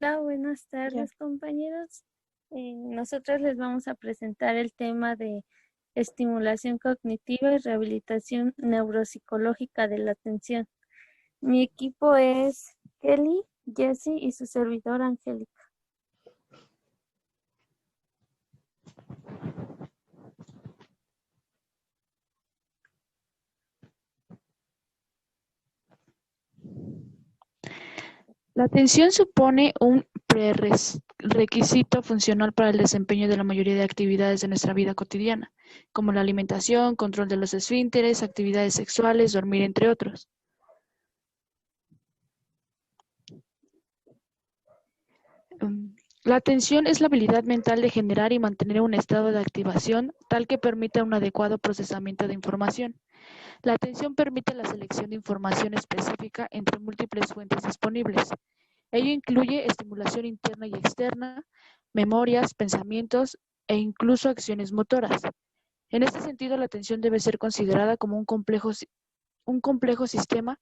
Hola, buenas Ya. tardes, compañeros. Nosotros les vamos a presentar el tema de estimulación cognitiva y rehabilitación neuropsicológica de la atención. Mi equipo es Kelly, Jessie y su servidora Angélica. La atención supone un prerequisito funcional para el desempeño de la mayoría de actividades de nuestra vida cotidiana, como la alimentación, control de los esfínteres, actividades sexuales, dormir, entre otros. La atención es la habilidad mental de generar y mantener un estado de activación tal que permita un adecuado procesamiento de información. La atención permite la selección de información específica entre múltiples fuentes disponibles. Ello incluye estimulación interna y externa, memorias, pensamientos e incluso acciones motoras. En este sentido, la atención debe ser considerada como un complejo sistema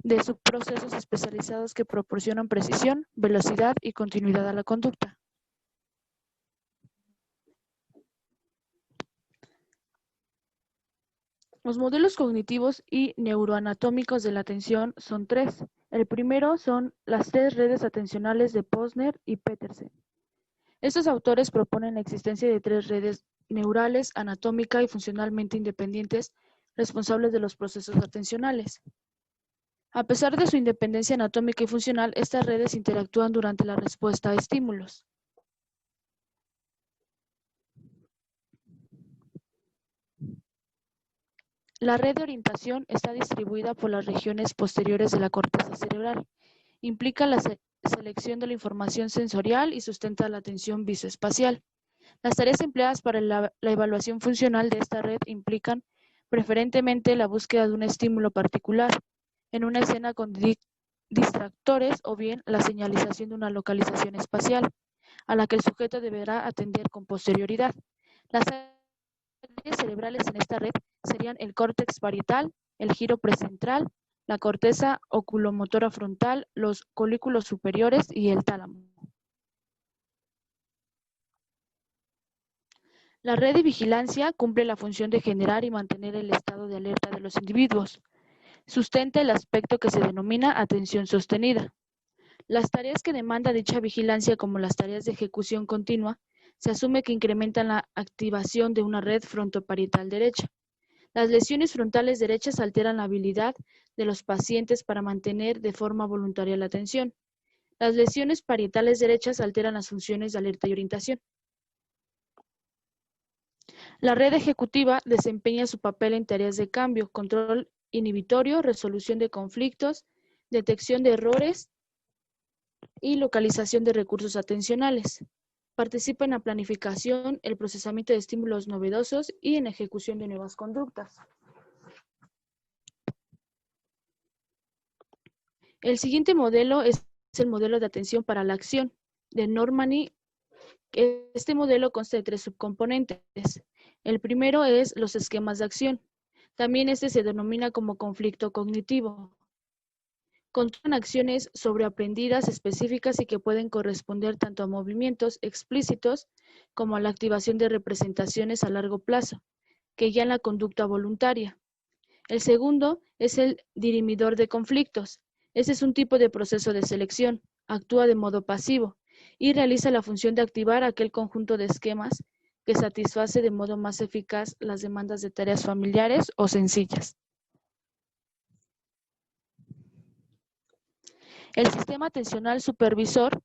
de subprocesos especializados que proporcionan precisión, velocidad y continuidad a la conducta. Los modelos cognitivos y neuroanatómicos de la atención son tres. El primero son las tres redes atencionales de Posner y Petersen. Estos autores proponen la existencia de tres redes neurales anatómica y funcionalmente independientes responsables de los procesos atencionales. A pesar de su independencia anatómica y funcional, estas redes interactúan durante la respuesta a estímulos. La red de orientación está distribuida por las regiones posteriores de la corteza cerebral. Implica la selección de la información sensorial y sustenta la atención visoespacial. Las tareas empleadas para la evaluación funcional de esta red implican preferentemente la búsqueda de un estímulo particular en una escena con distractores o bien la señalización de una localización espacial a la que el sujeto deberá atender con posterioridad. Las áreas cerebrales en esta red serían el córtex parietal, el giro precentral, la corteza oculomotora frontal, los colículos superiores y el tálamo. La red de vigilancia cumple la función de generar y mantener el estado de alerta de los individuos. Sustenta el aspecto que se denomina atención sostenida. Las tareas que demanda dicha vigilancia, como las tareas de ejecución continua, se asume que incrementan la activación de una red frontoparietal derecha. Las lesiones frontales derechas alteran la habilidad de los pacientes para mantener de forma voluntaria la atención. Las lesiones parietales derechas alteran las funciones de alerta y orientación. La red ejecutiva desempeña su papel en tareas de cambio, control inhibitorio, resolución de conflictos, detección de errores y localización de recursos atencionales. Participa en la planificación, el procesamiento de estímulos novedosos y en ejecución de nuevas conductas. El siguiente modelo es el modelo de atención para la acción de Normani. Este modelo consta de tres subcomponentes. El primero es los esquemas de acción. También este se denomina como conflicto cognitivo. Controlan acciones sobreaprendidas específicas y que pueden corresponder tanto a movimientos explícitos como a la activación de representaciones a largo plazo, que guían la conducta voluntaria. El segundo es el dirimidor de conflictos. Este es un tipo de proceso de selección, actúa de modo pasivo y realiza la función de activar aquel conjunto de esquemas que satisface de modo más eficaz las demandas de tareas familiares o sencillas. El sistema atencional supervisor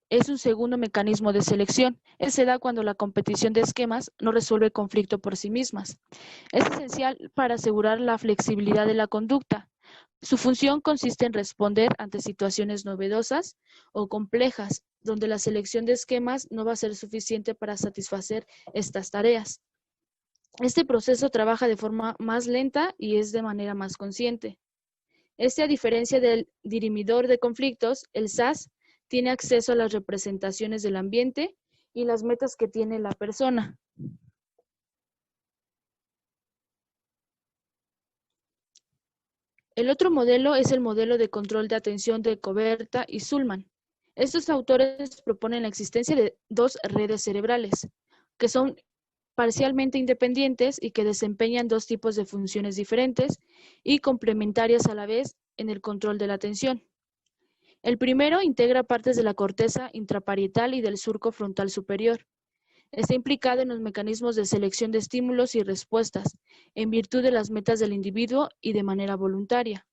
es un segundo mecanismo de selección. Se da cuando la competición de esquemas no resuelve el conflicto por sí mismas. Es esencial para asegurar la flexibilidad de la conducta. Su función consiste en responder ante situaciones novedosas o complejas, donde la selección de esquemas no va a ser suficiente para satisfacer estas tareas. Este proceso trabaja de forma más lenta y es de manera más consciente. A diferencia del dirimidor de conflictos, el SAS tiene acceso a las representaciones del ambiente y las metas que tiene la persona. El otro modelo es el modelo de control de atención de Coberta y Sullman. Estos autores proponen la existencia de dos redes cerebrales, que son parcialmente independientes y que desempeñan dos tipos de funciones diferentes y complementarias a la vez en el control de la atención. El primero integra partes de la corteza intraparietal y del surco frontal superior. Está implicado en los mecanismos de selección de estímulos y respuestas, en virtud de las metas del individuo y de manera voluntaria.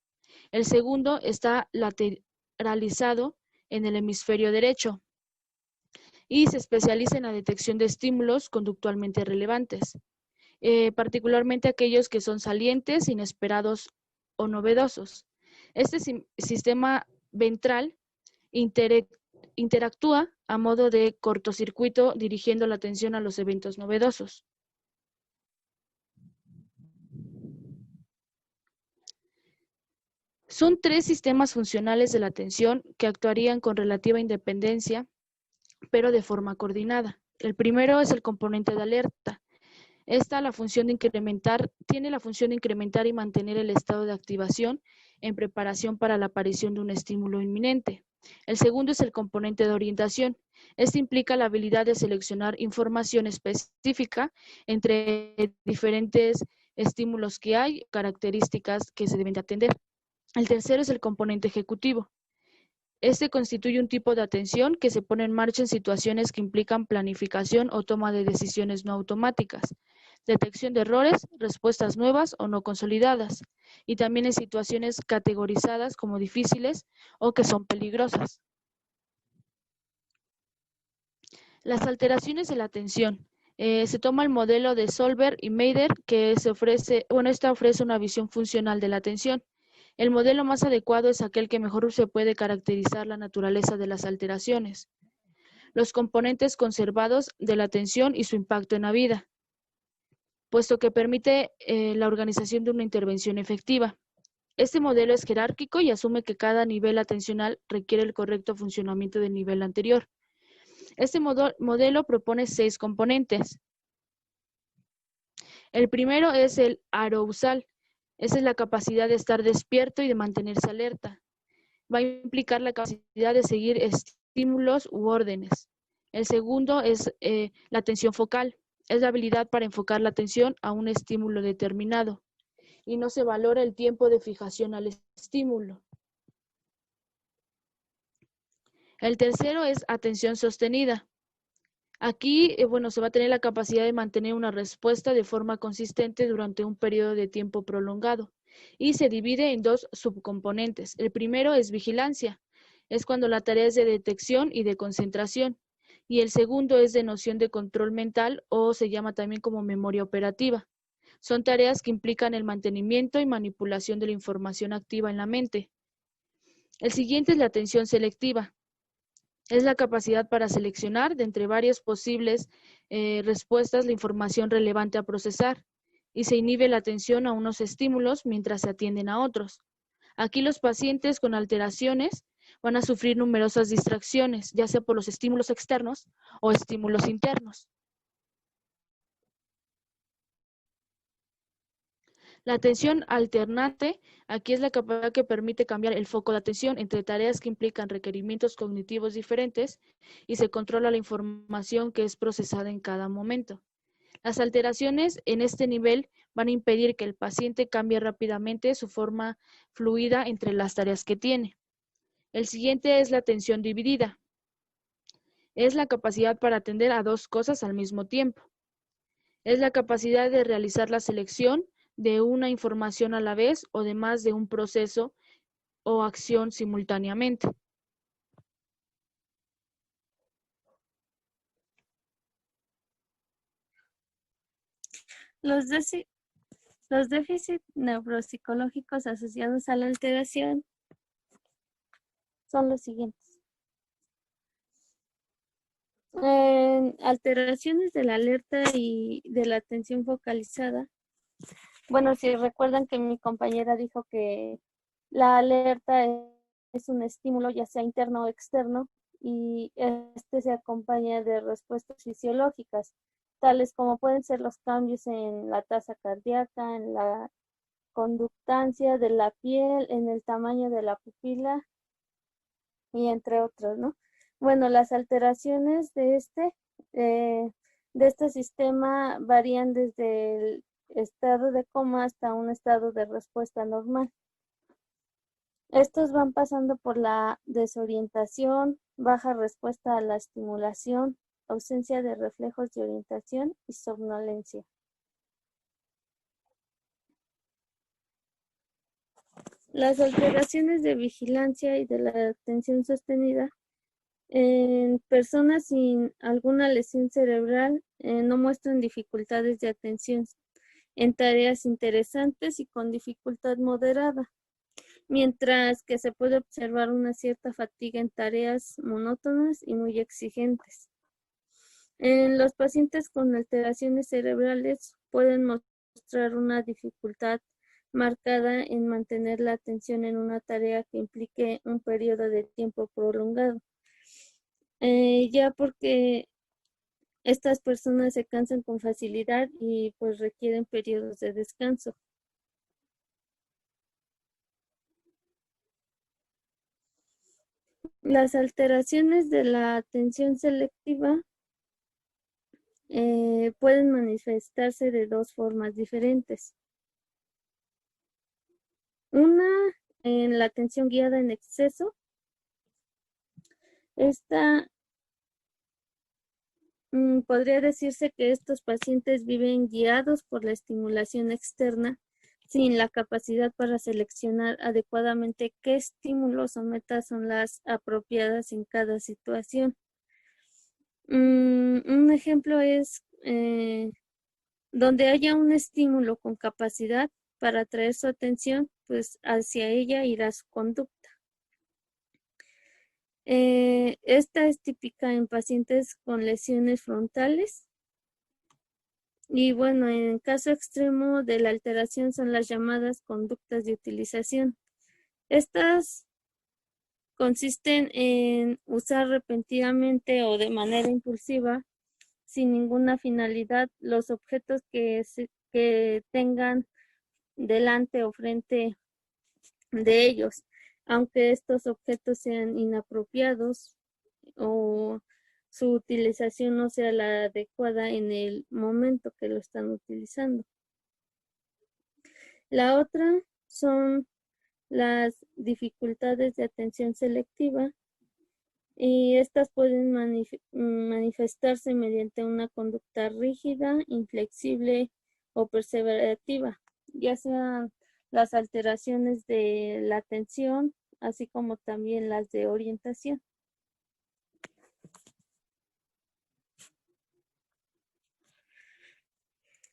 El segundo está lateralizado en el hemisferio derecho y se especializa en la detección de estímulos conductualmente relevantes, particularmente aquellos que son salientes, inesperados o novedosos. Este sistema ventral interactúa a modo de cortocircuito dirigiendo la atención a los eventos novedosos. Son tres sistemas funcionales de la atención que actuarían con relativa independencia, pero de forma coordinada. El primero es el componente de alerta. Tiene la función de incrementar y mantener el estado de activación en preparación para la aparición de un estímulo inminente. El segundo es el componente de orientación. Este implica la habilidad de seleccionar información específica entre diferentes estímulos que hay, características que se deben de atender. El tercero es el componente ejecutivo. Este constituye un tipo de atención que se pone en marcha en situaciones que implican planificación o toma de decisiones no automáticas, detección de errores, respuestas nuevas o no consolidadas, y también en situaciones categorizadas como difíciles o que son peligrosas. Las alteraciones de la atención. Se toma el modelo de Solver y Mader, que ofrece una visión funcional de la atención. El modelo más adecuado es aquel que mejor se puede caracterizar la naturaleza de las alteraciones, los componentes conservados de la atención y su impacto en la vida, puesto que permite la organización de una intervención efectiva. Este modelo es jerárquico y asume que cada nivel atencional requiere el correcto funcionamiento del nivel anterior. Este modelo propone 6 componentes. El primero es el arousal. Esa es la capacidad de estar despierto y de mantenerse alerta. Va a implicar la capacidad de seguir estímulos u órdenes. El segundo es la atención focal. Es la habilidad para enfocar la atención a un estímulo determinado y no se valora el tiempo de fijación al estímulo. El tercero es atención sostenida. Aquí, se va a tener la capacidad de mantener una respuesta de forma consistente durante un periodo de tiempo prolongado y se divide en 2 subcomponentes. El primero es vigilancia, es cuando la tarea es de detección y de concentración, y el segundo es de noción de control mental o se llama también como memoria operativa. Son tareas que implican el mantenimiento y manipulación de la información activa en la mente. El siguiente es la atención selectiva. Es la capacidad para seleccionar de entre varias posibles respuestas la información relevante a procesar y se inhibe la atención a unos estímulos mientras se atienden a otros. Aquí los pacientes con alteraciones van a sufrir numerosas distracciones, ya sea por los estímulos externos o estímulos internos. La atención alternante, aquí es la capacidad que permite cambiar el foco de atención entre tareas que implican requerimientos cognitivos diferentes y se controla la información que es procesada en cada momento. Las alteraciones en este nivel van a impedir que el paciente cambie rápidamente su forma fluida entre las tareas que tiene. El siguiente es la atención dividida. Es la capacidad para atender a 2 cosas al mismo tiempo. Es la capacidad de realizar la selección de una información a la vez o de más de un proceso o acción simultáneamente. Los déficits neuropsicológicos asociados a la alteración son los siguientes. Alteraciones de la alerta y de la atención focalizada. Bueno, si recuerdan que mi compañera dijo que la alerta es un estímulo, ya sea interno o externo, y este se acompaña de respuestas fisiológicas, tales como pueden ser los cambios en la tasa cardíaca, en la conductancia de la piel, en el tamaño de la pupila y entre otros, ¿no? Bueno, las alteraciones de este sistema varían desde el estado de coma hasta un estado de respuesta normal. Estos van pasando por la desorientación, baja respuesta a la estimulación, ausencia de reflejos de orientación y somnolencia. Las alteraciones de vigilancia y de la atención sostenida en personas sin alguna lesión cerebral no muestran dificultades de atención en tareas interesantes y con dificultad moderada, mientras que se puede observar una cierta fatiga en tareas monótonas y muy exigentes. En los pacientes con alteraciones cerebrales pueden mostrar una dificultad marcada en mantener la atención en una tarea que implique un periodo de tiempo prolongado, ya porque estas personas se cansan con facilidad y pues requieren periodos de descanso. Las alteraciones de la atención selectiva pueden manifestarse de dos formas diferentes. Una, en la atención guiada en exceso. Esta podría decirse que estos pacientes viven guiados por la estimulación externa sin la capacidad para seleccionar adecuadamente qué estímulos o metas son las apropiadas en cada situación. Un ejemplo es donde haya un estímulo con capacidad para atraer su atención, pues hacia ella irá su conducta. Esta es típica en pacientes con lesiones frontales. Y bueno, en caso extremo de la alteración son las llamadas conductas de utilización. Estas consisten en usar repentinamente o de manera impulsiva, sin ninguna finalidad, los objetos que tengan delante o frente de ellos, aunque estos objetos sean inapropiados o su utilización no sea la adecuada en el momento que lo están utilizando. La otra son las dificultades de atención selectiva y estas pueden manifestarse mediante una conducta rígida, inflexible o perseverativa, ya sean las alteraciones de la atención, así como también las de orientación.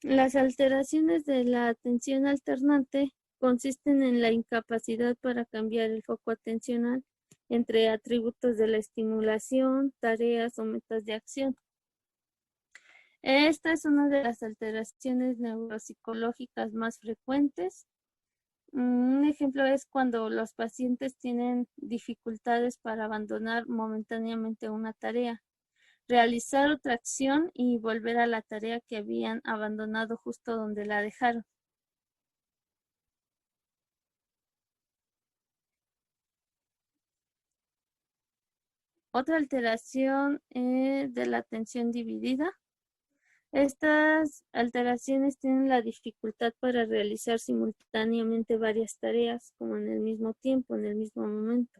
Las alteraciones de la atención alternante consisten en la incapacidad para cambiar el foco atencional entre atributos de la estimulación, tareas o metas de acción. Esta es una de las alteraciones neuropsicológicas más frecuentes. Un ejemplo es cuando los pacientes tienen dificultades para abandonar momentáneamente una tarea, realizar otra acción y volver a la tarea que habían abandonado justo donde la dejaron. Otra alteración de la atención dividida. Estas alteraciones tienen la dificultad para realizar simultáneamente varias tareas, como en el mismo tiempo, en el mismo momento.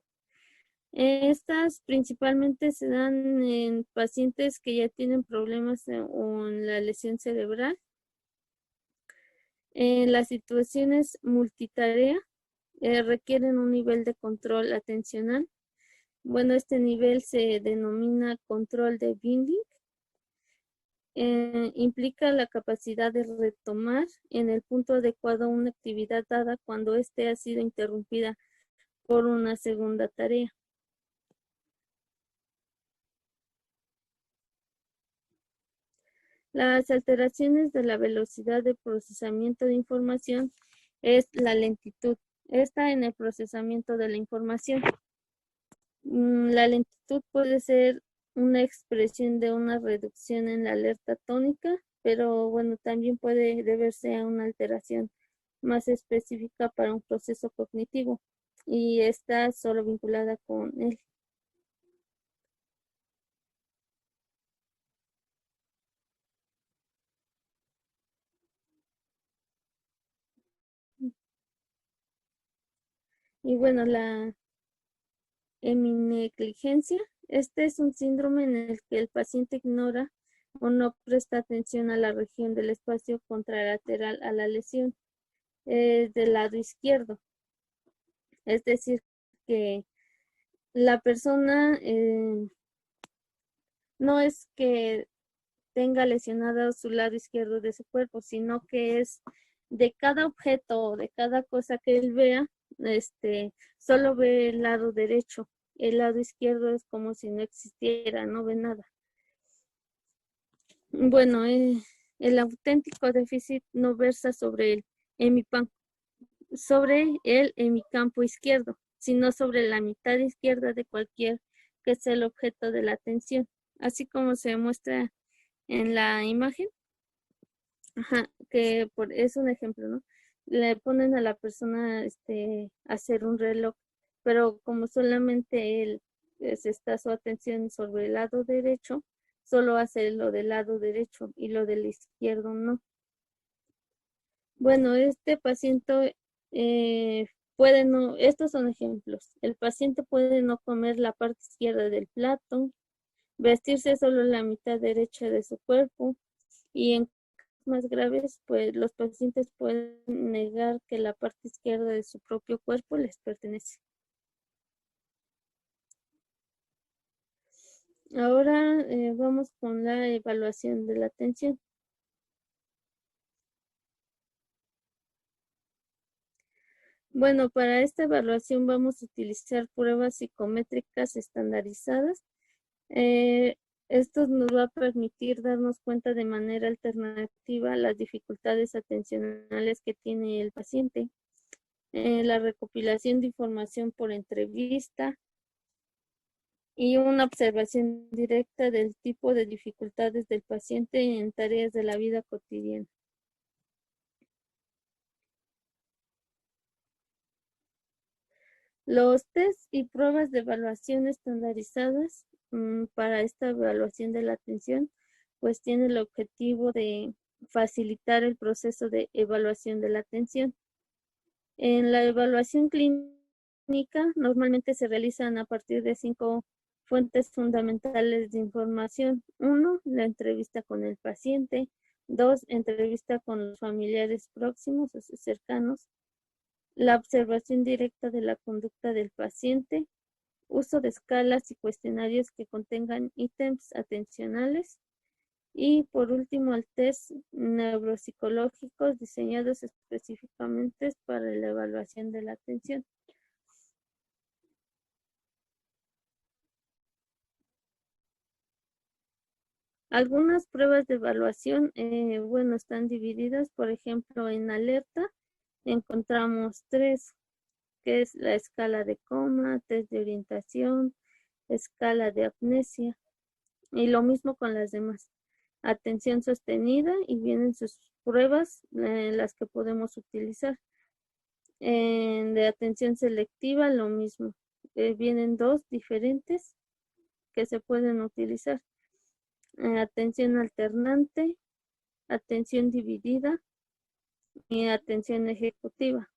Estas principalmente se dan en pacientes que ya tienen problemas con la lesión cerebral. Las situaciones multitarea requieren un nivel de control atencional. Bueno, este nivel se denomina control de binding. Implica la capacidad de retomar en el punto adecuado una actividad dada cuando éste ha sido interrumpida por una segunda tarea. Las alteraciones de la velocidad de procesamiento de información es la lentitud. Esta en el procesamiento de la información. La lentitud puede ser una expresión de una reducción en la alerta tónica, pero bueno, también puede deberse a una alteración más específica para un proceso cognitivo y está solo vinculada con él. Y bueno, la heminegligencia, este es un síndrome en el que el paciente ignora o no presta atención a la región del espacio contralateral a la lesión, del lado izquierdo. Es decir, que la persona no es que tenga lesionado su lado izquierdo de su cuerpo, sino que es de cada objeto o de cada cosa que él vea, solo ve el lado derecho. El lado izquierdo es como si no existiera, no ve nada. Bueno, el auténtico déficit no versa sobre el hemicampo izquierdo, sino sobre la mitad izquierda de cualquier que sea el objeto de la atención, así como se muestra en la imagen. Ajá, es un ejemplo, ¿no? Le ponen a la persona hacer un reloj, pero como solamente él está su atención sobre el lado derecho, solo hace lo del lado derecho y lo del izquierdo no. Bueno, este paciente puede no, estos son ejemplos. El paciente puede no comer la parte izquierda del plato, vestirse solo la mitad derecha de su cuerpo y en más graves, pues los pacientes pueden negar que la parte izquierda de su propio cuerpo les pertenece. Ahora vamos con la evaluación de la atención. Bueno, para esta evaluación vamos a utilizar pruebas psicométricas estandarizadas. Esto nos va a permitir darnos cuenta de manera alternativa las dificultades atencionales que tiene el paciente. La recopilación de información por entrevista y una observación directa del tipo de dificultades del paciente en tareas de la vida cotidiana. Los test y pruebas de evaluación estandarizadas para esta evaluación de la atención, pues tiene el objetivo de facilitar el proceso de evaluación de la atención. En la evaluación clínica normalmente se realizan a partir de 5 fuentes fundamentales de información. 1, la entrevista con el paciente. 2, entrevista con los familiares próximos o cercanos. La observación directa de la conducta del paciente. Uso de escalas y cuestionarios que contengan ítems atencionales. Y por último, el test neuropsicológicos diseñados específicamente para la evaluación de la atención. Algunas pruebas de evaluación, bueno, están divididas, por ejemplo, en alerta encontramos 3, que es la escala de coma, test de orientación, escala de amnesia, y lo mismo con las demás. Atención sostenida y vienen sus pruebas, las que podemos utilizar. De atención selectiva, lo mismo. Vienen 2 diferentes que se pueden utilizar. Atención alternante, atención dividida y atención ejecutiva.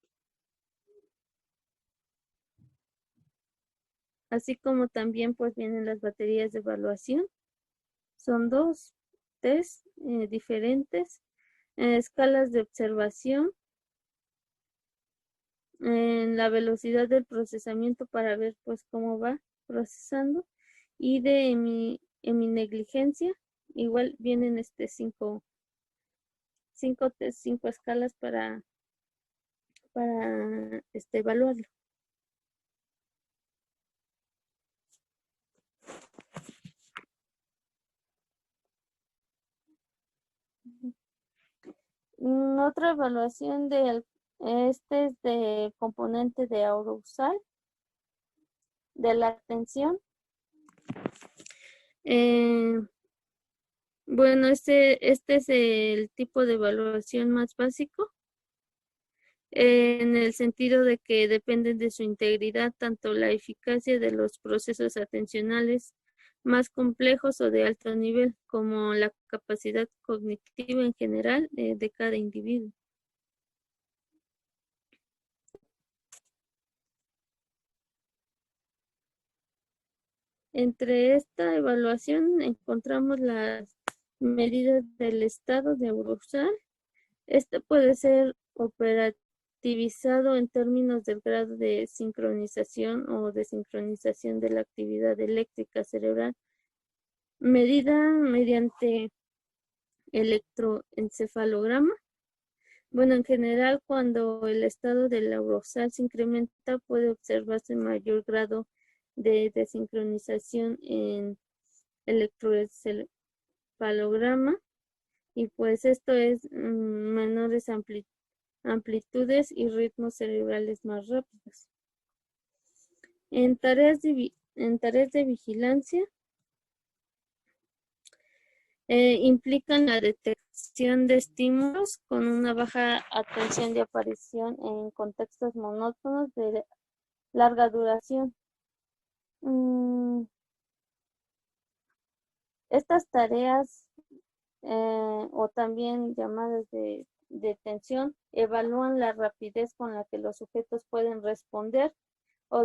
Así como también pues vienen las baterías de evaluación. Son 2 test diferentes, escalas de observación, en la velocidad del procesamiento para ver pues cómo va procesando, y de mi negligencia, igual vienen 5 test, 5 escalas para evaluarlo. Otra evaluación es de componente de arousal de la atención. Bueno, este es el tipo de evaluación más básico, en el sentido de que dependen de su integridad tanto la eficacia de los procesos atencionales más complejos o de alto nivel, como la capacidad cognitiva en general de cada individuo. Entre esta evaluación encontramos las medidas del estado neurosal. Este puede ser operativizado en términos del grado de sincronización o desincronización de la actividad eléctrica cerebral, medida mediante electroencefalograma. Bueno, en general, cuando el estado del neurosal se incrementa, puede observarse mayor grado de desincronización en electroencefalograma, y pues esto es menores amplitudes y ritmos cerebrales más rápidos. En tareas de vigilancia, implican la detección de estímulos con una baja atención de aparición en contextos monótonos de larga duración. Estas tareas, o también llamadas de detención, evalúan la rapidez con la que los sujetos pueden responder o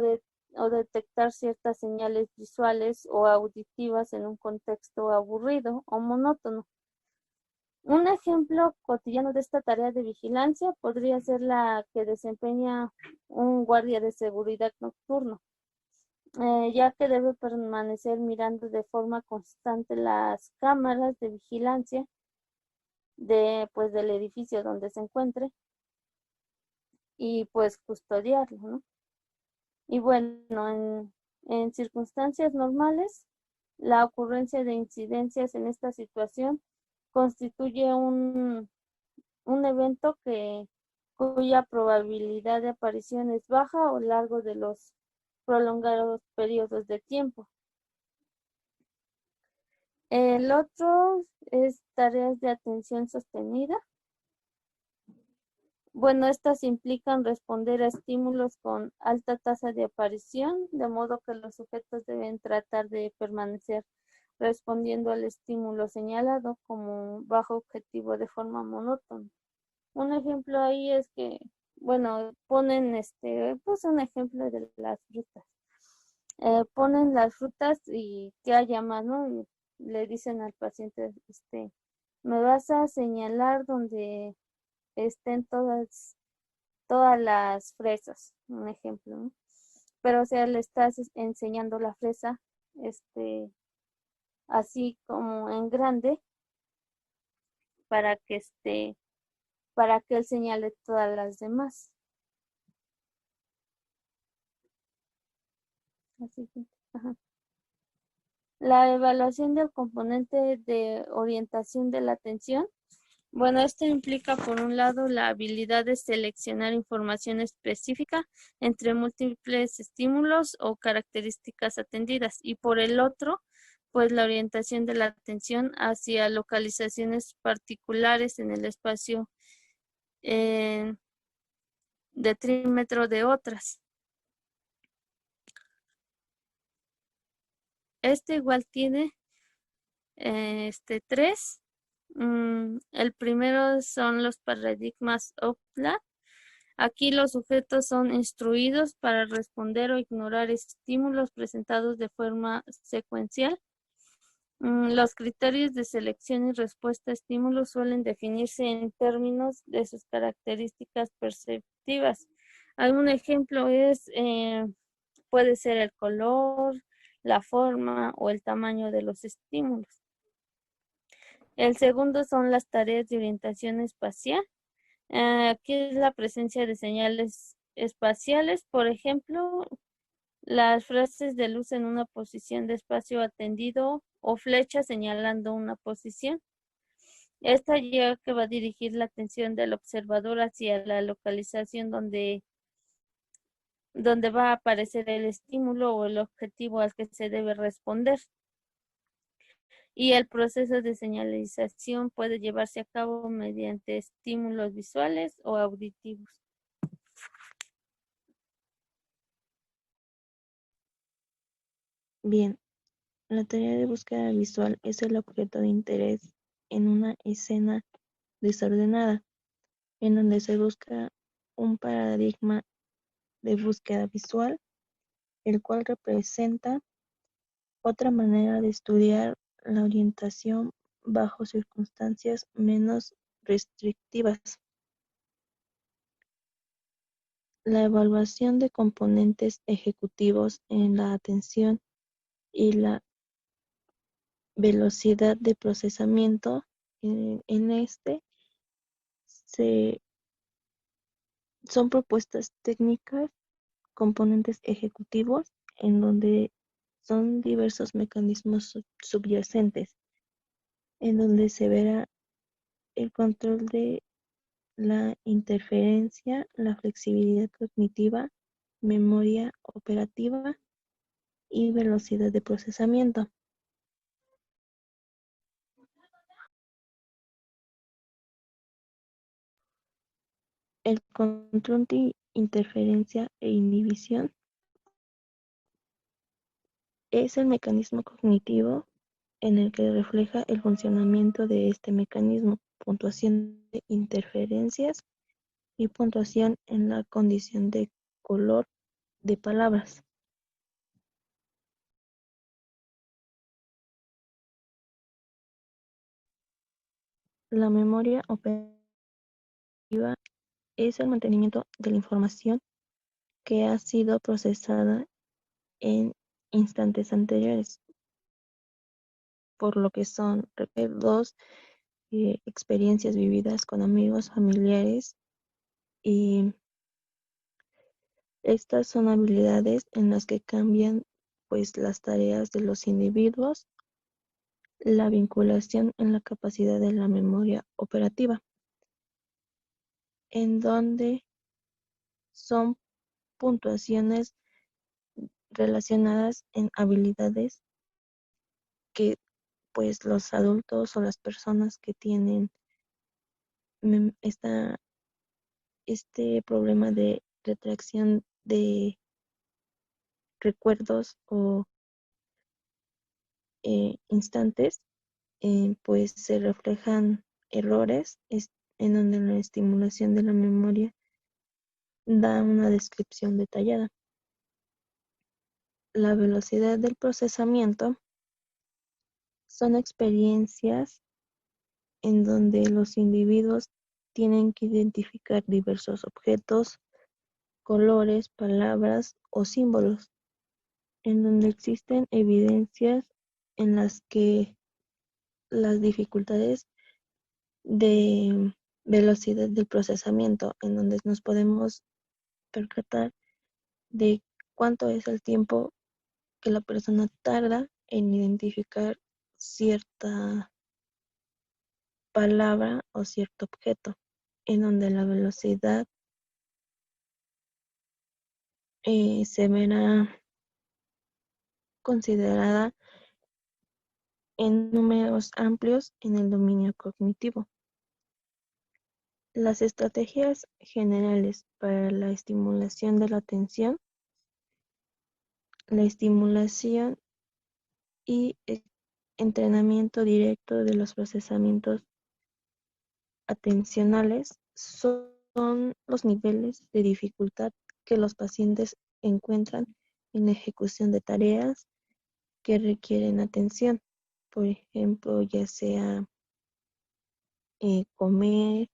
detectar ciertas señales visuales o auditivas en un contexto aburrido o monótono. Un ejemplo cotidiano de esta tarea de vigilancia podría ser la que desempeña un guardia de seguridad nocturno, ya que debe permanecer mirando de forma constante las cámaras de vigilancia del edificio donde se encuentre y pues custodiarlo, ¿no? Y bueno, en circunstancias normales, la ocurrencia de incidencias en esta situación constituye un evento cuya probabilidad de aparición es baja a lo largo de los prolongados periodos de tiempo. El otro es tareas de atención sostenida. Bueno, estas implican responder a estímulos con alta tasa de aparición, de modo que los sujetos deben tratar de permanecer respondiendo al estímulo señalado como bajo objetivo de forma monótona. Un ejemplo ahí es que, bueno, ponen pues un ejemplo de las frutas. Ponen las frutas y que haya más, ¿no? Y le dicen al paciente, me vas a señalar donde estén todas las fresas, un ejemplo, ¿no? Pero o sea, le estás enseñando la fresa, así como en grande, para que para que él señale todas las demás. Así que, ajá. La evaluación del componente de orientación de la atención. Bueno, esto implica, por un lado, la habilidad de seleccionar información específica entre múltiples estímulos o características atendidas, y por el otro, pues la orientación de la atención hacia localizaciones particulares en el espacio en detrimento de otras. Este igual tiene tres. El primero son los paradigmas OPLA. Aquí los sujetos son instruidos para responder o ignorar estímulos presentados de forma secuencial. Los criterios de selección y respuesta a estímulos suelen definirse en términos de sus características perceptivas. Algún ejemplo puede ser el color, la forma o el tamaño de los estímulos. El segundo son las tareas de orientación espacial. Aquí es la presencia de señales espaciales, por ejemplo, las frases de luz en una posición de espacio atendido o flechas señalando una posición. Esta ya que va a dirigir la atención del observador hacia la localización donde va a aparecer el estímulo o el objetivo al que se debe responder. Y el proceso de señalización puede llevarse a cabo mediante estímulos visuales o auditivos. Bien, la tarea de búsqueda visual es el objeto de interés en una escena desordenada, en donde se busca un paradigma de búsqueda visual, el cual representa Otra manera de estudiar la orientación bajo circunstancias menos restrictivas. La evaluación de componentes ejecutivos en la atención y la velocidad de procesamiento. En este son propuestas técnicas, componentes ejecutivos, en donde son diversos mecanismos subyacentes, en donde se verá el control de la interferencia, la flexibilidad cognitiva, memoria operativa y velocidad de procesamiento. El control de interferencia e inhibición es el mecanismo cognitivo en el que refleja el funcionamiento de este mecanismo, puntuación de interferencias y puntuación en la condición de color de palabras. La memoria operativa es el mantenimiento de la información que ha sido procesada en instantes anteriores, por lo que son recuerdos, experiencias vividas con amigos, familiares, y estas son habilidades en las que cambian pues las tareas de los individuos, la vinculación en la capacidad de la memoria operativa, en donde son puntuaciones relacionadas en habilidades que pues los adultos o las personas que tienen este problema de retracción de recuerdos o instantes, pues se reflejan errores en donde la estimulación de la memoria da una descripción detallada. La velocidad del procesamiento son experiencias en donde los individuos tienen que identificar diversos objetos, colores, palabras o símbolos, en donde existen evidencias en las que las dificultades de velocidad del procesamiento, en donde nos podemos percatar de cuánto es el tiempo que la persona tarda en identificar cierta palabra o cierto objeto, en donde la velocidad se verá considerada en números amplios en el dominio cognitivo. Las estrategias generales para la estimulación de la atención, la estimulación y entrenamiento directo de los procesamientos atencionales son los niveles de dificultad que los pacientes encuentran en la ejecución de tareas que requieren atención. Por ejemplo, ya sea comer,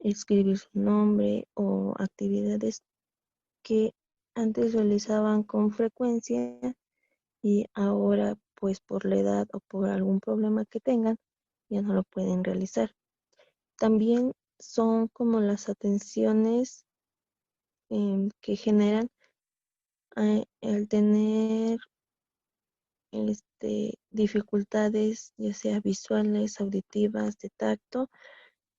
escribir su nombre o actividades que antes realizaban con frecuencia y ahora pues por la edad o por algún problema que tengan ya no lo pueden realizar. También son como las atenciones que generan el tener dificultades ya sea visuales, auditivas, de tacto,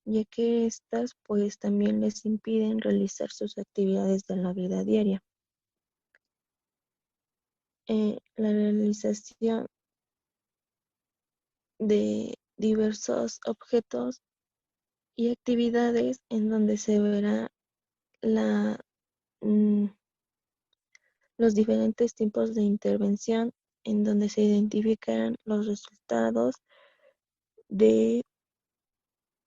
ya que estas pues también les impiden realizar sus actividades de la vida diaria. La realización de diversos objetos y actividades en donde se verá la, mm, los diferentes tipos de intervención, en donde se identificarán los resultados de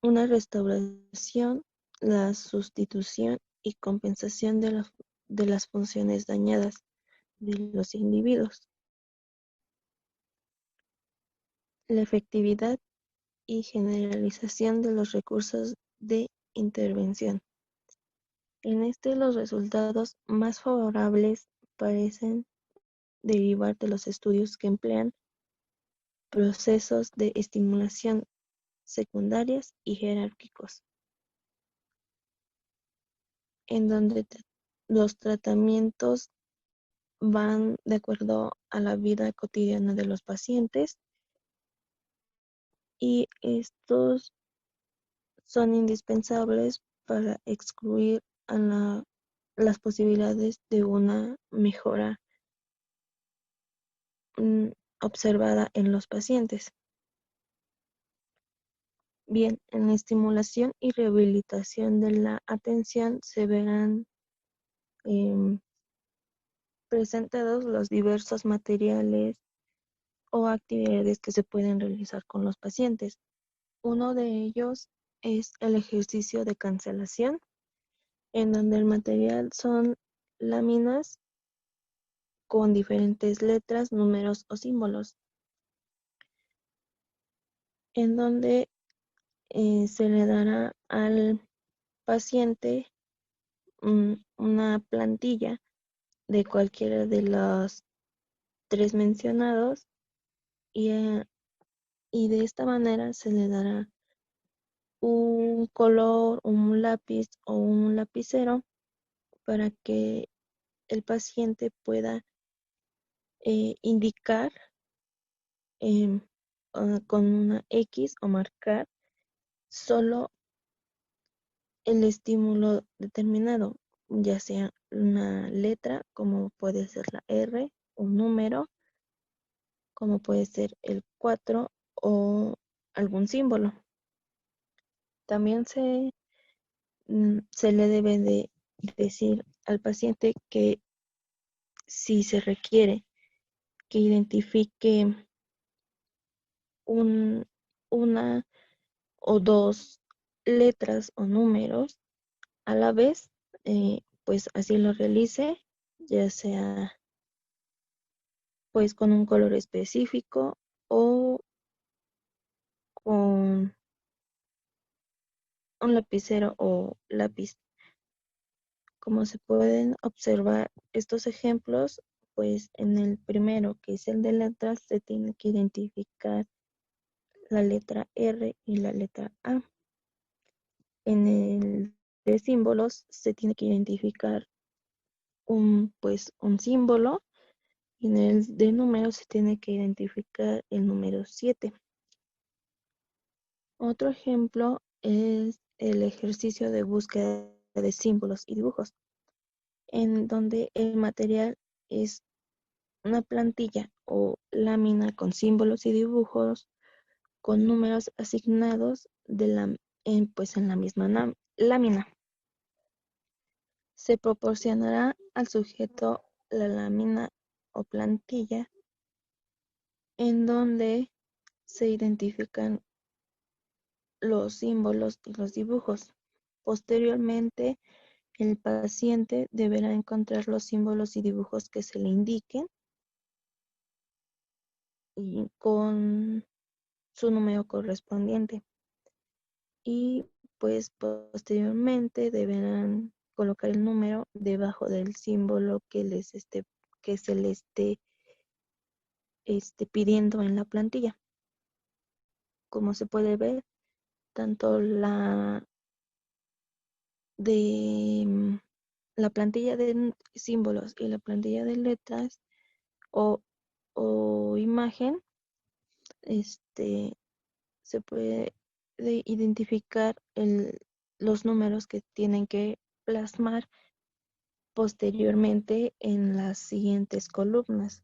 una restauración, la sustitución y compensación de las funciones dañadas de los individuos. la efectividad y generalización de los recursos de intervención. En este, los resultados más favorables parecen derivar de los estudios que emplean procesos de estimulación secundarias y jerárquicos, en donde los tratamientos van de acuerdo a la vida cotidiana de los pacientes y estos son indispensables para excluir a las posibilidades de una mejora observada en los pacientes. Bien, en la estimulación y rehabilitación de la atención se verán presentados los diversos materiales o actividades que se pueden realizar con los pacientes. Uno de ellos es el ejercicio de cancelación, en donde el material son láminas con diferentes letras, números o símbolos, en donde se le dará al paciente una plantilla de cualquiera de los tres mencionados y de esta manera se le dará un color, un lápiz o un lapicero para que el paciente pueda indicar con una X o marcar solo el estímulo determinado, ya sea una letra, como puede ser la R, un número, como puede ser el 4 o algún símbolo. También se le debe de decir al paciente que si se requiere que identifique una o dos letras o números a la vez, pues así lo realice, ya sea pues con un color específico o con un lapicero o lápiz. Como se pueden observar estos ejemplos, pues en el primero, que es el de letras, se tiene que identificar la letra R y la letra A. En el de símbolos se tiene que identificar un símbolo y en el de números se tiene que identificar el número 7. Otro ejemplo es el ejercicio de búsqueda de símbolos y dibujos, en donde el material es una plantilla o lámina con símbolos y dibujos con números asignados en la misma lámina. Se proporcionará al sujeto la lámina o plantilla en donde se identifican los símbolos y los dibujos. Posteriormente, el paciente deberá encontrar los símbolos y dibujos que se le indiquen y con su número correspondiente. Y pues posteriormente deberán colocar el número debajo del símbolo que se le esté pidiendo en la plantilla. Como se puede ver, tanto de la plantilla de símbolos y la plantilla de letras o imagen, se puede identificar los números que tienen que plasmar posteriormente en las siguientes columnas.